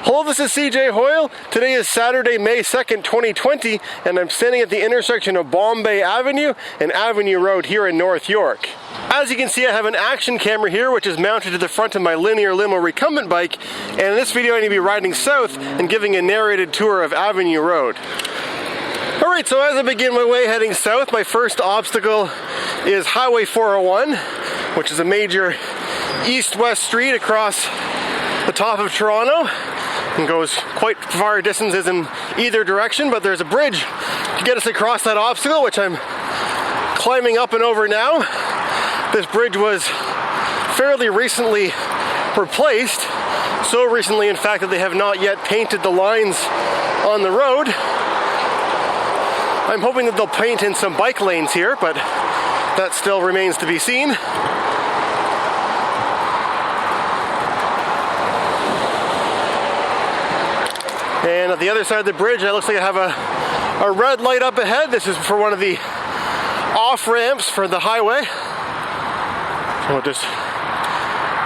Hello, this is cjhoyle. Today is Saturday, May 2nd, 2020, and I'm standing at the intersection of Bombay Avenue and Avenue Road here in North York. As you can see, I have an action camera here which is mounted to the front of my Linear Limo Recumbent Bike, and in this video I'm going to be riding south and giving a narrated tour of Avenue Road. Alright, so as I begin my way heading south, my first obstacle is Highway 401, which is a major east-west street across the top of Toronto. And goes quite far distances in either direction, but there's a bridge to get us across that obstacle, which I'm climbing up and over now. This bridge was fairly recently replaced, so recently in fact that they have not yet painted the lines on the road. I'm hoping that they'll paint in some bike lanes here, but that still remains to be seen. And at the other side of the bridge, it looks like I have a red light up ahead. This is for one of the off-ramps for the highway. So we'll just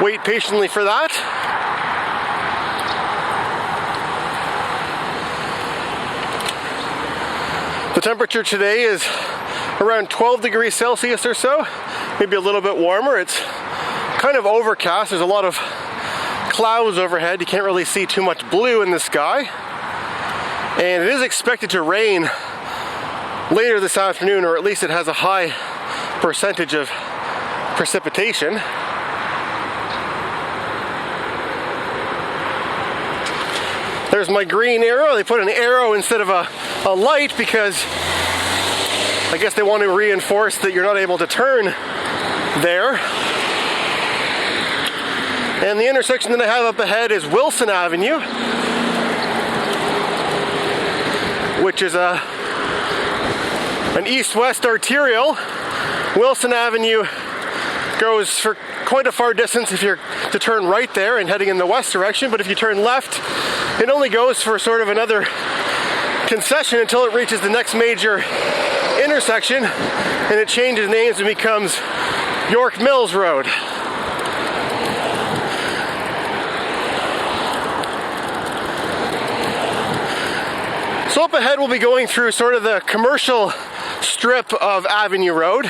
wait patiently for that. The temperature today is around 12 degrees Celsius or so, maybe a little bit warmer. It's kind of overcast. There's a lot of clouds overhead. You can't really see too much blue in the sky. And it is expected to rain later this afternoon, or at least it has a high percentage of precipitation. There's my green arrow. They put an arrow instead of a light because I guess they want to reinforce that you're not able to turn there. And the intersection that I have up ahead is Wilson Avenue, which is an east-west arterial. Wilson Avenue goes for quite a far distance if you're to turn right there and heading in the west direction, but if you turn left, it only goes for sort of another concession until it reaches the next major intersection, and it changes names and becomes York Mills Road. So up ahead we'll be going through sort of the commercial strip of Avenue Road.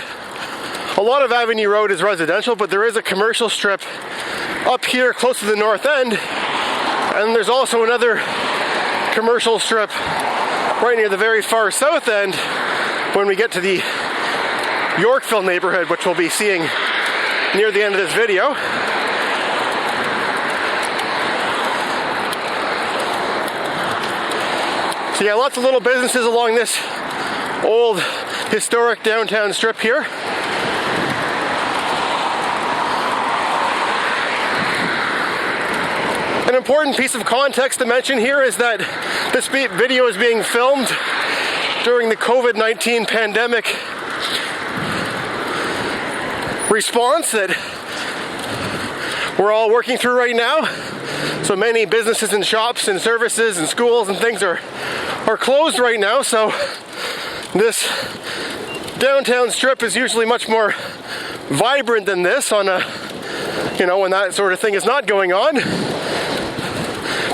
A lot of Avenue Road is residential, but there is a commercial strip up here close to the north end, and there's also another commercial strip right near the very far south end when we get to the Yorkville neighbourhood, which we'll be seeing near the end of this video. So yeah, lots of little businesses along this old historic downtown strip here. An important piece of context to mention here is that this video is being filmed during the COVID-19 pandemic response that we're all working through right now. So many businesses and shops and services and schools and things are closed right now, so this downtown strip is usually much more vibrant than this on a, when that sort of thing is not going on.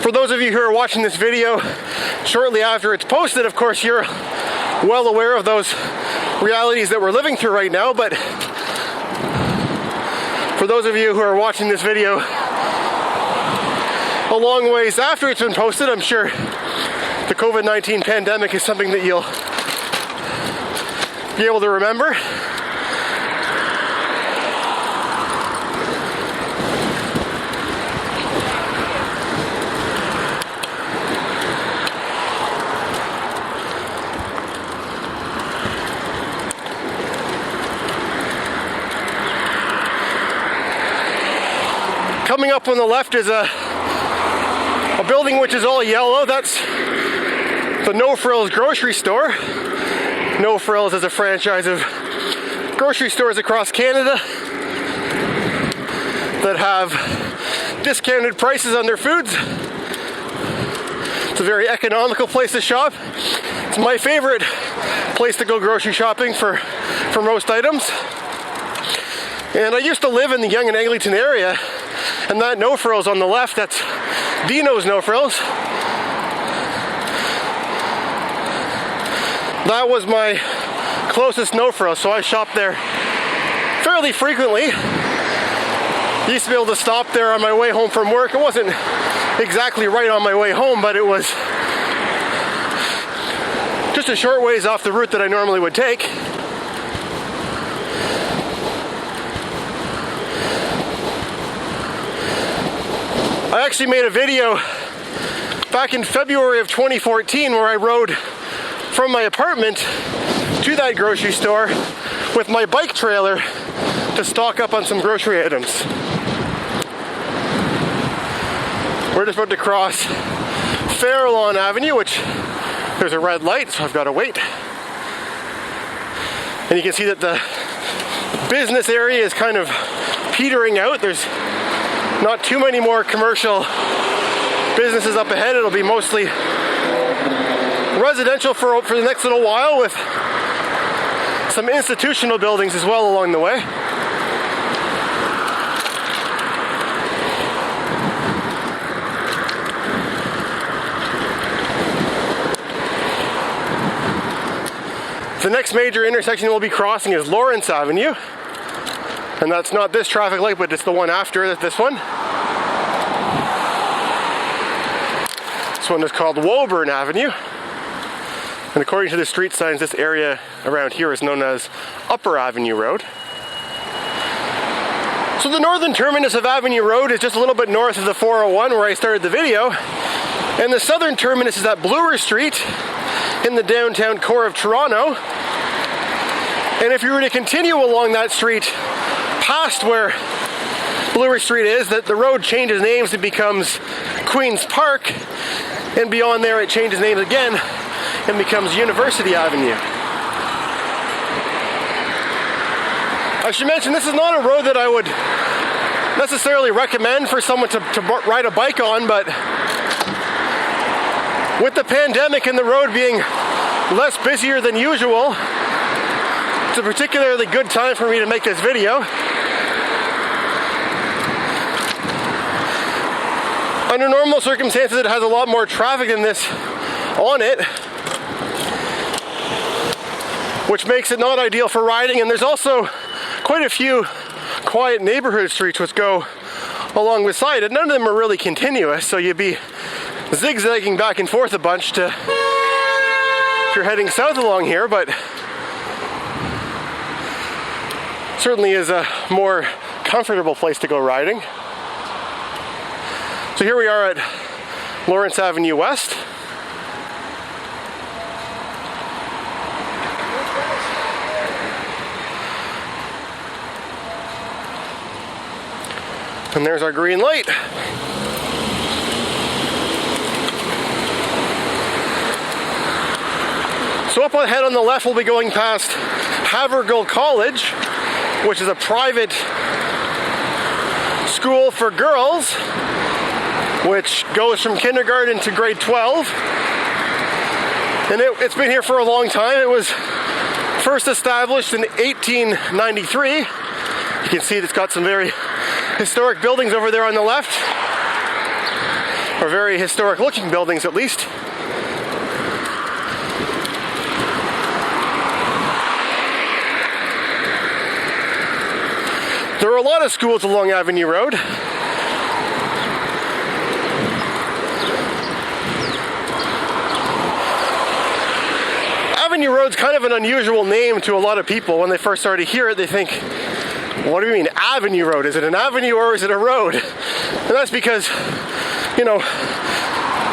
For those of you who are watching this video shortly after it's posted, of course you're well aware of those realities that we're living through right now, but for those of you who are watching this video a long ways after it's been posted, I'm sure the COVID-19 pandemic is something that you'll be able to remember. Coming up on the left is a building which is all yellow. That's the No Frills grocery store. No Frills is a franchise of grocery stores across Canada that have discounted prices on their foods. It's a very economical place to shop. It's my favorite place to go grocery shopping for most items. And I used to live in the Yonge and Eglinton area, and that No Frills on the left, that's Dino's No Frills. That was my closest No Frills, so I shopped there fairly frequently. Used to be able to stop there on my way home from work. It wasn't exactly right on my way home, but it was just a short ways off the route that I normally would take. I actually made a video back in February of 2014 where I rode from my apartment to that grocery store with my bike trailer to stock up on some grocery items. We're just about to cross Farallon Avenue, which there's a red light, so I've got to wait. And you can see that the business area is kind of petering out. There's not too many more commercial businesses up ahead. It'll be mostly residential for the next little while, with some institutional buildings as well along the way. The next major intersection we'll be crossing is Lawrence Avenue. And that's not this traffic light, but it's the one after this one. This one is called Woburn Avenue. And according to the street signs, this area around here is known as Upper Avenue Road. So the northern terminus of Avenue Road is just a little bit north of the 401 where I started the video. And the southern terminus is at Bloor Street in the downtown core of Toronto. And if you were to continue along that street past where Bloor Street is, that the road changes names, it becomes Queen's Park, and beyond there it changes names again and becomes University Avenue. I should mention this is not a road that I would necessarily recommend for someone to ride a bike on, but with the pandemic and the road being less busier than usual, it's a particularly good time for me to make this video. Under normal circumstances, it has a lot more traffic than this on it, which makes it not ideal for riding. And there's also quite a few quiet neighborhood streets which go along beside it. None of them are really continuous, so you'd be zigzagging back and forth a bunch if you're heading south along here, but certainly is a more comfortable place to go riding. So here we are at Lawrence Avenue West. And there's our green light. So up ahead on the left, we'll be going past Virgo College, which is a private school for girls, which goes from kindergarten to grade 12. And it's been here for a long time. It was first established in 1893. You can see it's got some very historic buildings over there on the left, or very historic looking buildings at least. There are a lot of schools along Avenue Road. Avenue Road's kind of an unusual name to a lot of people. When they first start to hear it, they think, what do you mean Avenue Road? Is it an avenue or is it a road? And that's because, you know,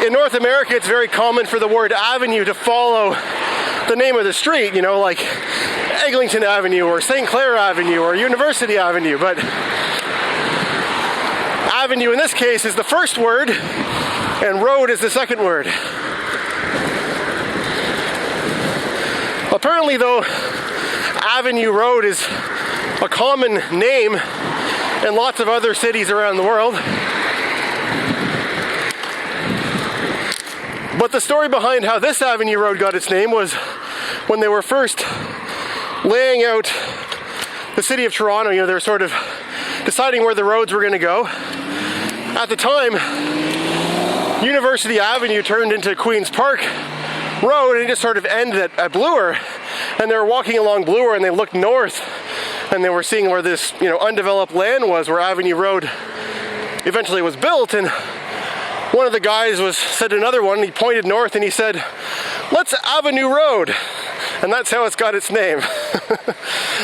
in North America it's very common for the word avenue to follow the name of the street, you know, like Eglinton Avenue or St. Clair Avenue or University Avenue, but avenue in this case is the first word and road is the second word. Apparently though, Avenue Road is a common name in lots of other cities around the world. But the story behind how this Avenue Road got its name was when they were first laying out the city of Toronto. You know, they were sort of deciding where the roads were going to go. At the time, University Avenue turned into Queen's Park Road, and it just sort of ended at Bloor. And they were walking along Bloor, and they looked north, and they were seeing where this, undeveloped land was, where Avenue Road eventually was built. And one of the guys said another one, and he pointed north, and he said, "Let's Avenue Road." And that's how it's got its name.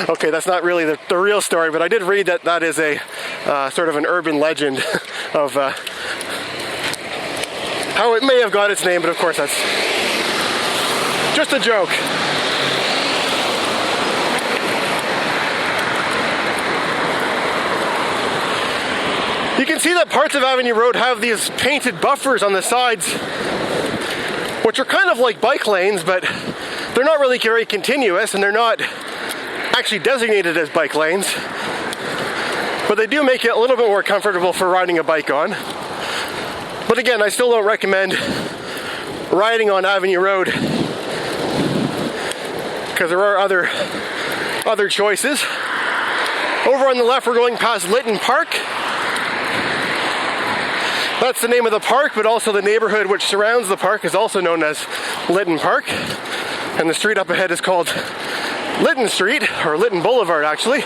Okay, that's not really the real story, but I did read that is a sort of an urban legend of how it may have got its name, but of course that's just a joke. You can see that parts of Avenue Road have these painted buffers on the sides, which are kind of like bike lanes, but they're not really very continuous, and they're not actually designated as bike lanes. But they do make it a little bit more comfortable for riding a bike on. But again, I still don't recommend riding on Avenue Road, because there are other choices. Over on the left, we're going past Lydon Park. That's the name of the park, but also the neighborhood which surrounds the park is also known as Lydon Park. And the street up ahead is called Lydon Street, or Lydon Boulevard actually.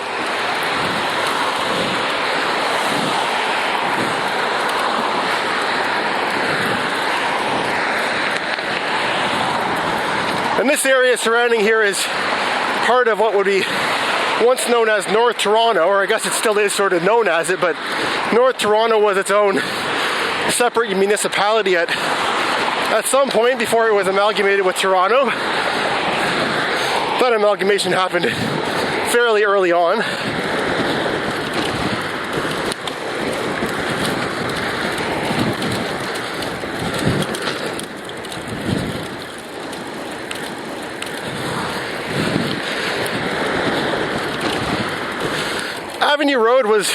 And this area surrounding here is part of what would be once known as North Toronto, or I guess it still is sort of known as it, but North Toronto was its own separate municipality at some point before it was amalgamated with Toronto. That amalgamation happened fairly early on. Avenue Road was,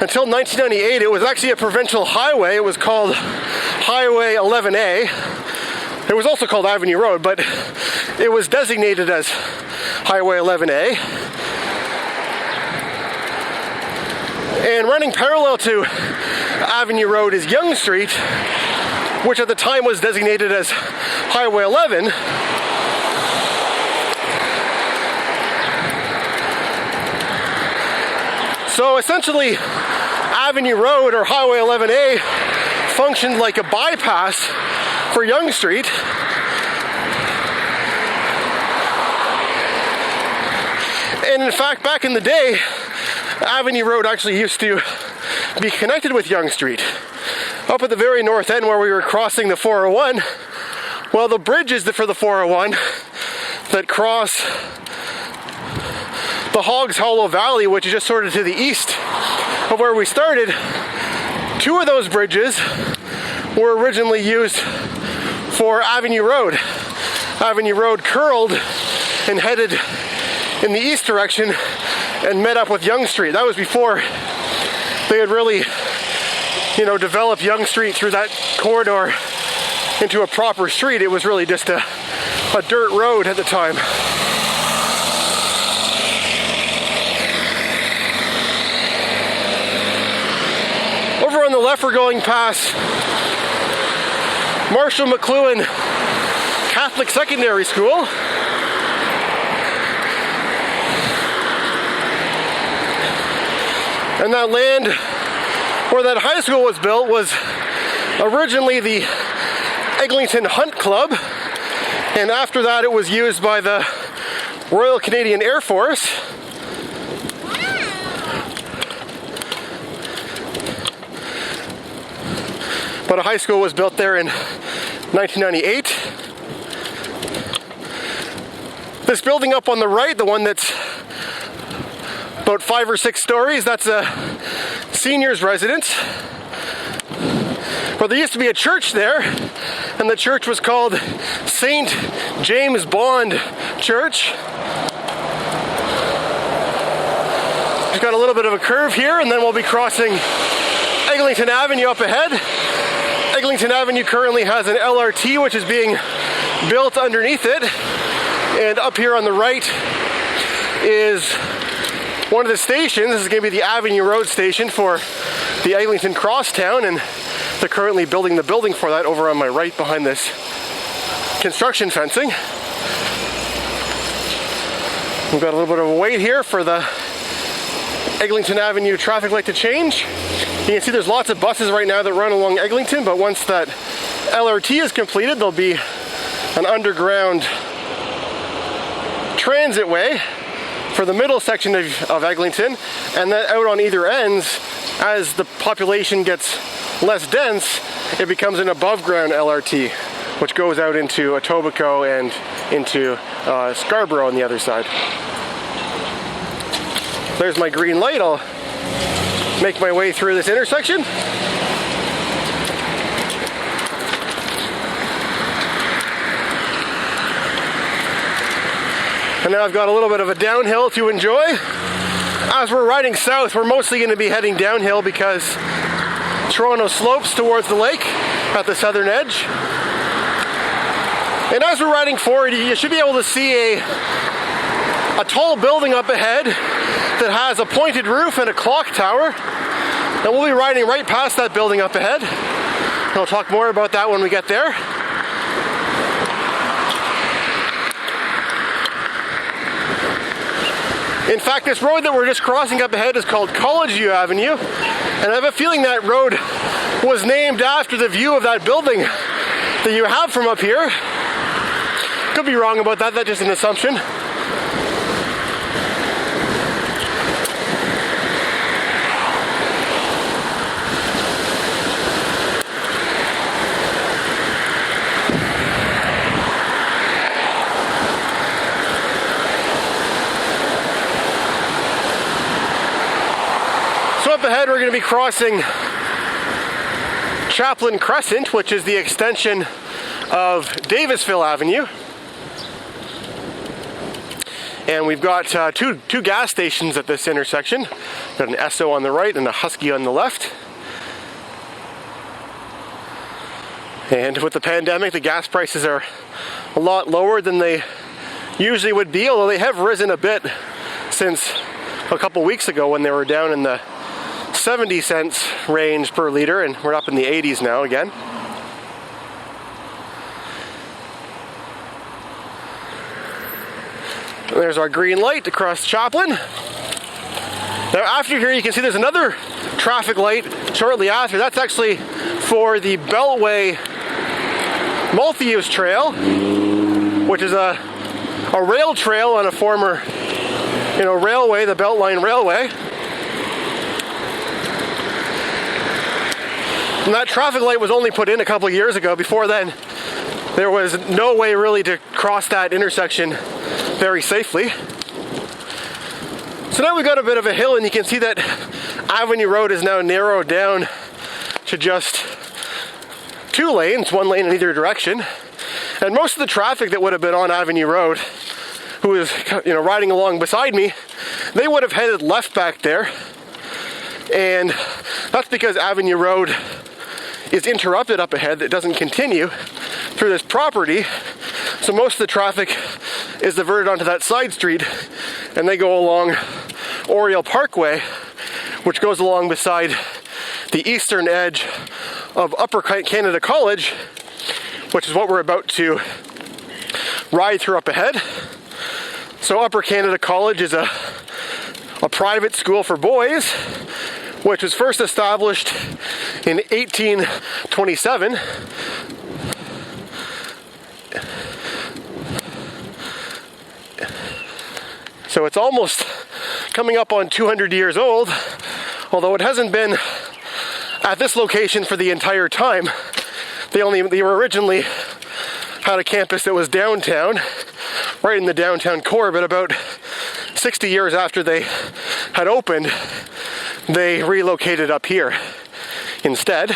until 1998, it was actually a provincial highway. It was called Highway 11A. It was also called Avenue Road, but it was designated as Highway 11A. And running parallel to Avenue Road is Yonge Street, which at the time was designated as Highway 11. So essentially, Avenue Road, or Highway 11A, functioned like a bypass for Yonge Street. And in fact, back in the day, Avenue Road actually used to be connected with Yonge Street. Up at the very north end where we were crossing the 401, well, the bridges for the 401 that cross the Hogs Hollow Valley, which is just sort of to the east of where we started, two of those bridges were originally used for Avenue Road. Avenue Road curled and headed in the east direction and met up with Yonge Street. That was before they had really, developed Yonge Street through that corridor into a proper street. It was really just a dirt road at the time. Over on the left, we're going past Marshall Mcluhan Catholic Secondary School. And that land where that high school was built was originally the Eglinton Hunt Club, and after that it was used by the Royal Canadian Air Force. But a high school was built there in 1998. This building up on the right, the one that's about 5 or 6 stories, that's a seniors residence. But there used to be a church there, and the church was called St. James Bond Church. We've got a little bit of a curve here, and then we'll be crossing Eglinton Avenue up ahead. Eglinton Avenue currently has an LRT which is being built underneath it, and up here on the right is one of the stations. This is going to be the Avenue Road station for the Eglinton Crosstown, and they're currently building the building for that over on my right behind this construction fencing. We've got a little bit of a wait here for the Eglinton Avenue traffic light to change. You can see there's lots of buses right now that run along Eglinton, but once that LRT is completed, there'll be an underground transit way for the middle section of Eglinton, and then out on either ends, as the population gets less dense, it becomes an above ground LRT, which goes out into Etobicoke and into Scarborough on the other side. There's my green light. I'll make my way through this intersection. And now I've got a little bit of a downhill to enjoy. As we're riding south, we're mostly going to be heading downhill because Toronto slopes towards the lake at the southern edge. And as we're riding forward, you should be able to see a tall building up ahead that has a pointed roof and a clock tower. And we'll be riding right past that building up ahead. And I'll talk more about that when we get there. In fact, this road that we're just crossing up ahead is called College Avenue, and I have a feeling that road was named after the view of that building that you have from up here. Could be wrong about that, that's just an assumption. So up ahead we're going to be crossing Chaplin Crescent, which is the extension of Davisville Avenue. And we've got two gas stations at this intersection. We've got an Esso on the right and a Husky on the left. And with the pandemic, the gas prices are a lot lower than they usually would be, although they have risen a bit since a couple weeks ago when they were down in the 70 cents range per liter, and we're up in the 80s now again. There's our green light across Chaplin. Now after here you can see there's another traffic light shortly after. That's actually for the Beltway multi-use trail, which is a rail trail on a former railway, the Beltline Railway. And that traffic light was only put in a couple of years ago. Before then, there was no way really to cross that intersection very safely. So now we've got a bit of a hill, and you can see that Avenue Road is now narrowed down to just 2 lanes, 1 lane in either direction. And most of the traffic that would have been on Avenue Road, who was riding along beside me, they would have headed left back there. And that's because Avenue Road is interrupted up ahead. It doesn't continue through this property, so most of the traffic is diverted onto that side street, and they go along Oriole Parkway, which goes along beside the eastern edge of Upper Canada College, which is what we're about to ride through up ahead. So Upper Canada College is a private school for boys, which was first established in 1827. So it's almost coming up on 200 years old, although it hasn't been at this location for the entire time. They originally had a campus that was downtown, right in the downtown core, but about 60 years after they had opened, they relocated up here instead.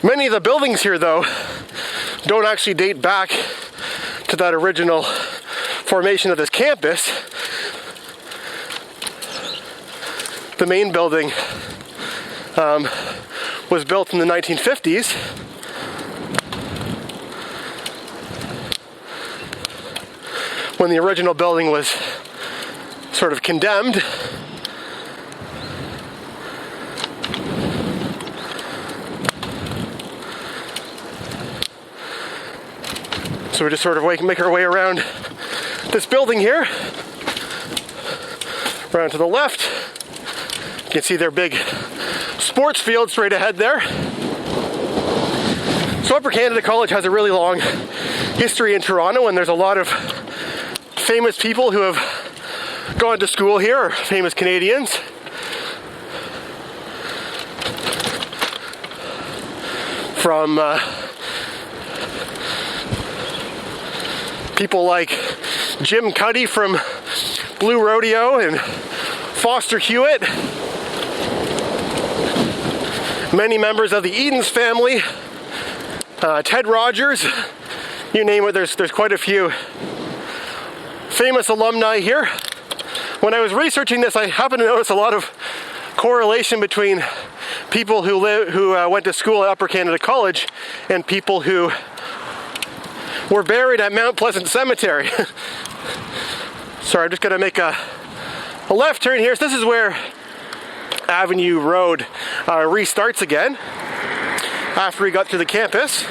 Many of the buildings here, though, don't actually date back to that original formation of this campus. The main building was built in the 1950s. When the original building was sort of condemned. So we just sort of make our way around this building here. Around to the left. You can see their big sports field straight ahead there. So Upper Canada College has a really long history in Toronto, and there's a lot of famous people who have gone to school here, or famous Canadians. From people like Jim Cuddy from Blue Rodeo and Foster Hewitt. Many members of the Edens family. Ted Rogers. You name it, there's quite a few famous alumni here. When I was researching this, I happened to notice a lot of correlation between people who went to school at Upper Canada College and people who were buried at Mount Pleasant Cemetery. Sorry, I'm just gonna make a left turn here. So this is where Avenue Road restarts again after we got through the campus.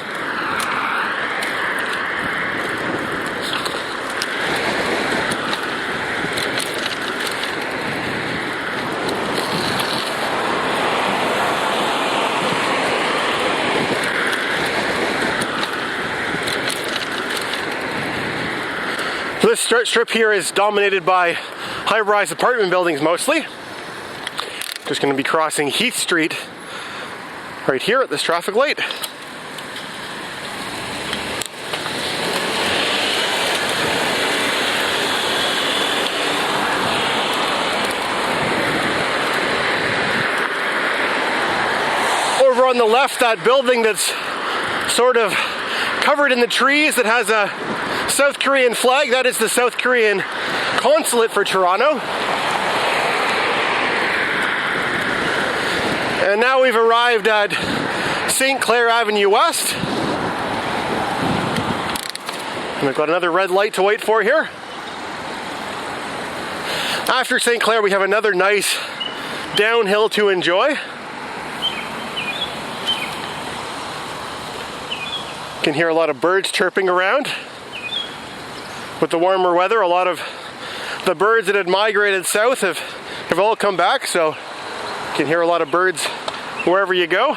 This strip here is dominated by high-rise apartment buildings mostly. Just going to be crossing Heath Street right here at this traffic light. Over on the left, that building that's sort of covered in the trees that has a South Korean flag, that is the South Korean consulate for Toronto. And now we've arrived at St. Clair Avenue West. And we've got another red light to wait for here. After St. Clair, we have another nice downhill to enjoy. You can hear a lot of birds chirping around. With the warmer weather, a lot of the birds that had migrated south have all come back, so you can hear a lot of birds wherever you go.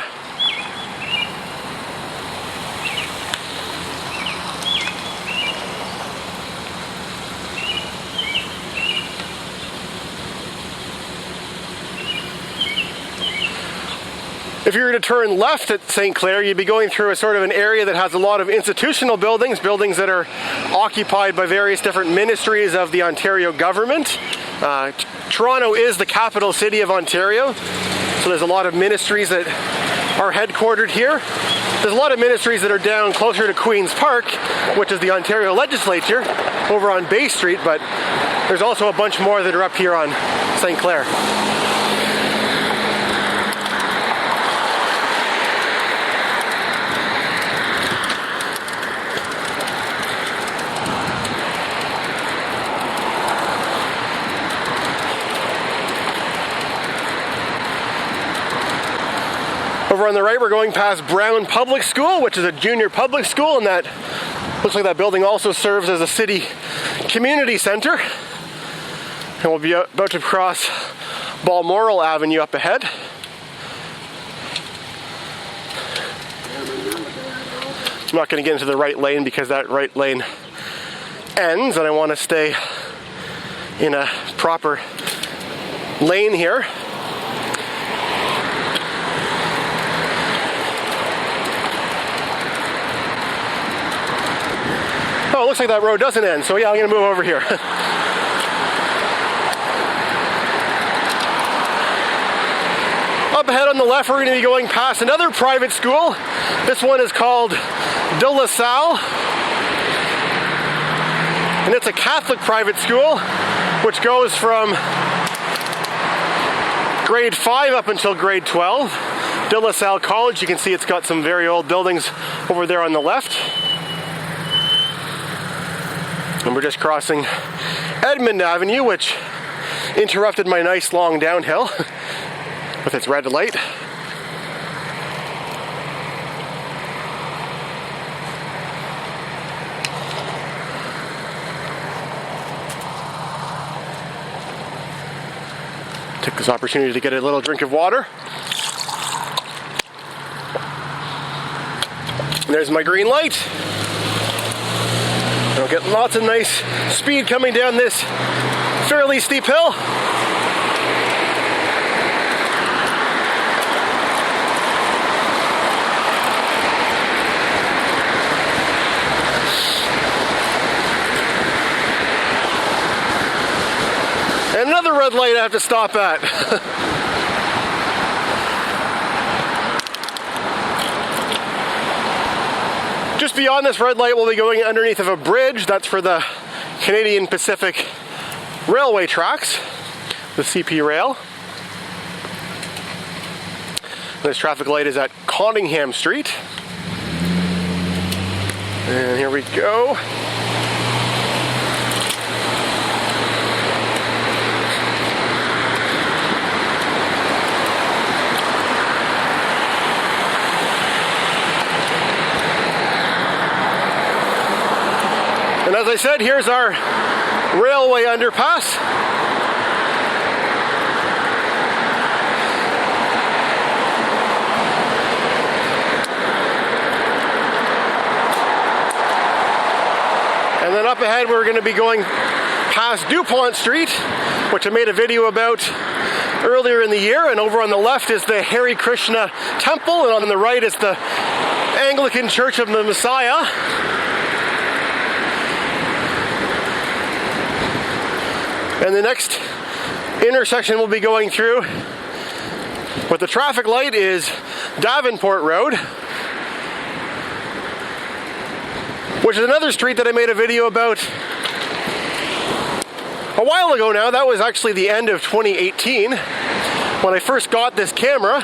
If you were to turn left at St. Clair, you'd be going through a sort of an area that has a lot of institutional buildings that are occupied by various different ministries of the Ontario government. Toronto is the capital city of Ontario, so there's a lot of ministries that are headquartered here. There's a lot of ministries that are down closer to Queen's Park, which is the Ontario legislature, over on Bay Street, but there's also a bunch more that are up here on St. Clair. Over on the right, we're going past Brown Public School, which is a junior public school, and that looks like that building also serves as a city community center. And we'll be about to cross Balmoral Avenue up ahead. I'm not going to get into the right lane because that right lane ends, and I want to stay in a proper lane here. Oh, it looks like that road doesn't end, so yeah, I'm going to move over here. Up ahead on the left, we're going to be going past another private school. This one is called De La Salle, and it's a Catholic private school, which goes from grade 5 up until grade 12. De La Salle College, you can see it's got some very old buildings over there on the left. And we're just crossing Edmund Avenue, which interrupted my nice long downhill with its red light. This opportunity to get a little drink of water. And there's my green light. And I'll get lots of nice speed coming down this fairly steep hill. And another red light I have to stop at. Just beyond this red light, we'll be going underneath of a bridge. That's for the Canadian Pacific Railway tracks, the CP Rail. This traffic light is at Conyngham Street. And here we go. And as I said, here's our railway underpass. And then up ahead we're going to be going past Dupont Street, which I made a video about earlier in the year. And over on the left is the Hare Krishna Temple, and on the right is the Anglican Church of the Messiah. And the next intersection we'll be going through with the traffic light is Davenport Road, which is another street that I made a video about a while ago now. That was actually the end of 2018 when I first got this camera.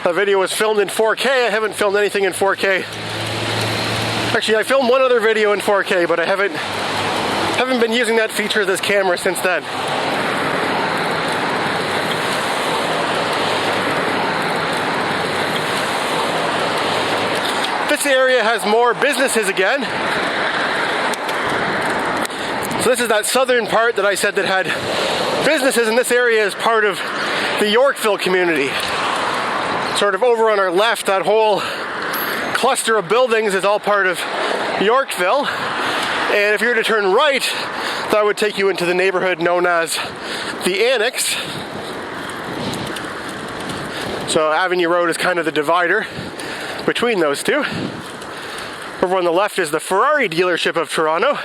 That video was filmed in 4K. I haven't filmed anything in 4K. Actually, I filmed one other video in 4K, but I haven't been using that feature of this camera since then. This area has more businesses again. So this is that southern part that I said that had businesses, and this area is part of the Yorkville community. Sort of over on our left, that whole cluster of buildings is all part of Yorkville. And if you were to turn right, that would take you into the neighborhood known as the Annex. So Avenue Road is kind of the divider between those two. Over on the left is the Ferrari dealership of Toronto.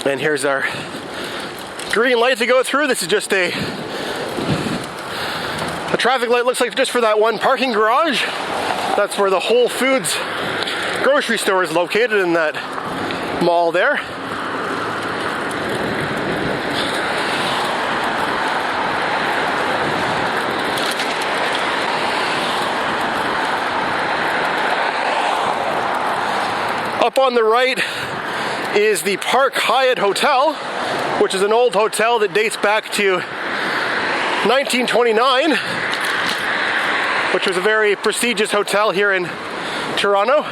And here's our green light to go through. This is just a traffic light, looks like just for that one parking garage. That's where the Whole Foods grocery store is located, in that mall there. Up on the right is the Park Hyatt Hotel, which is an old hotel that dates back to 1929, which was a very prestigious hotel here in Toronto.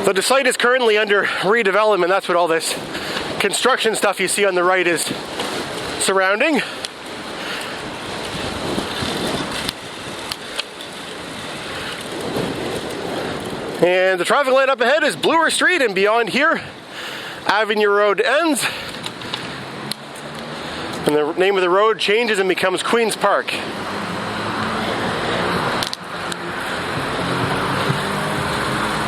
The site is currently under redevelopment. That's what all this construction stuff you see on the right is surrounding. And the traffic light up ahead is Bloor Street, and beyond here, Avenue Road ends. And the name of the road changes and becomes Queen's Park.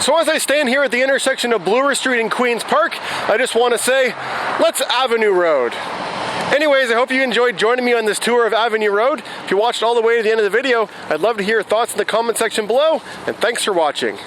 So as I stand here at the intersection of Bloor Street and Queen's Park, I just want to say, let's Avenue Road. Anyways, I hope you enjoyed joining me on this tour of Avenue Road. If you watched all the way to the end of the video, I'd love to hear your thoughts in the comment section below, and thanks for watching.